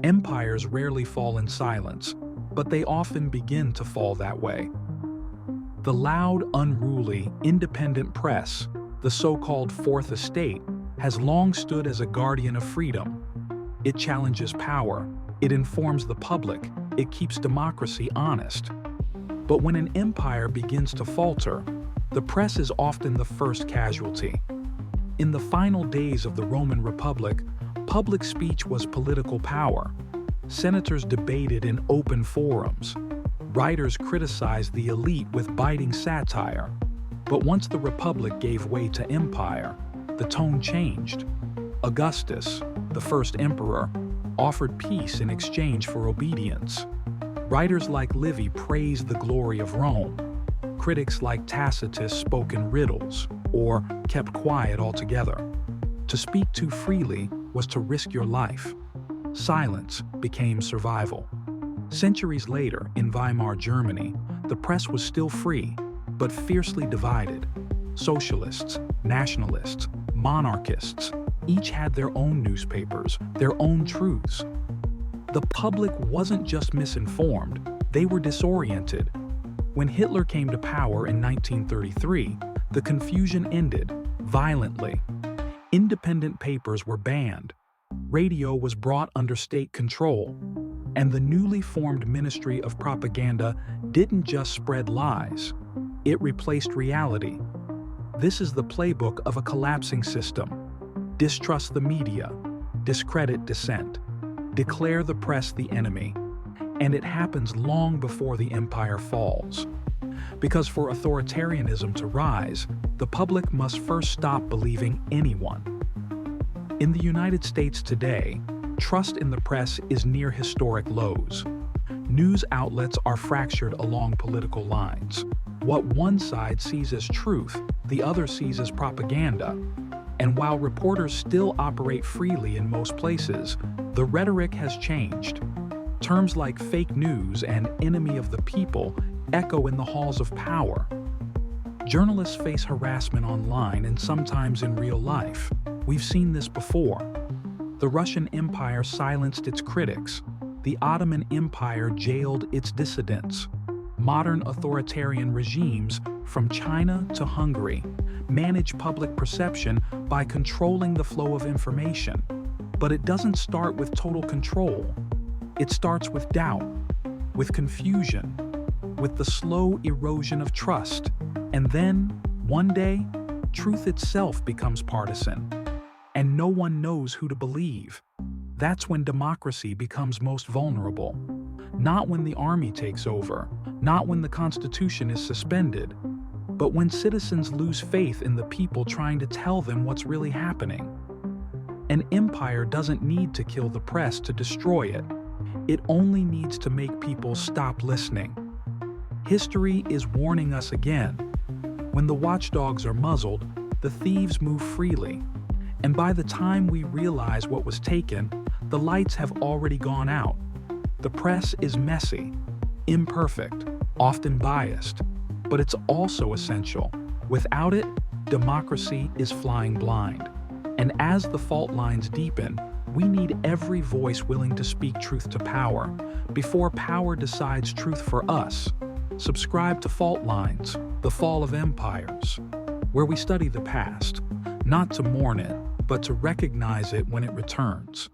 Empires rarely fall in silence, but they often begin to fall that way. The loud, unruly, independent press, the so-called Fourth Estate, has long stood as a guardian of freedom. It challenges power, it informs the public, it keeps democracy honest. But when an empire begins to falter, the press is often the first casualty. In the final days of the Roman Republic, public speech was political power. Senators debated in open forums. Writers criticized the elite with biting satire. But once the Republic gave way to empire, the tone changed. Augustus, the first emperor, offered peace in exchange for obedience. Writers like Livy praised the glory of Rome. Critics like Tacitus spoke in riddles or kept quiet altogether. To speak too freely was to risk your life. Silence became survival. Centuries later, in Weimar Germany, the press was still free, but fiercely divided. Socialists, nationalists, monarchists, each had their own newspapers, their own truths. The public wasn't just misinformed, they were disoriented. When Hitler came to power in 1933, the confusion ended, violently. Independent papers were banned. Radio was brought under state control. And the newly formed Ministry of Propaganda didn't just spread lies. It replaced reality. This is the playbook of a collapsing system. Distrust the media, discredit dissent, declare the press the enemy. And it happens long before the empire falls. Because for authoritarianism to rise, the public must first stop believing anyone. In the United States today, trust in the press is near historic lows. News outlets are fractured along political lines. What one side sees as truth, the other sees as propaganda. And while reporters still operate freely in most places, the rhetoric has changed. Terms like fake news and enemy of the people echo in the halls of power. Journalists face harassment online and sometimes in real life. We've seen this before. The Russian Empire silenced its critics. The Ottoman Empire jailed its dissidents. Modern authoritarian regimes, from China to Hungary, manage public perception by controlling the flow of information. But it doesn't start with total control. It starts with doubt, with confusion, with the slow erosion of trust. And then, one day, truth itself becomes partisan. And no one knows who to believe. That's when democracy becomes most vulnerable. Not when the army takes over, not when the Constitution is suspended, but when citizens lose faith in the people trying to tell them what's really happening. An empire doesn't need to kill the press to destroy it. It only needs to make people stop listening. History is warning us again. When the watchdogs are muzzled, the thieves move freely. And by the time we realize what was taken, the lights have already gone out. The press is messy, imperfect, often biased, but it's also essential. Without it, democracy is flying blind. And as the fault lines deepen, we need every voice willing to speak truth to power before power decides truth for us. Subscribe to Fault Lines, The Fall of Empires, where we study the past, not to mourn it, but to recognize it when it returns.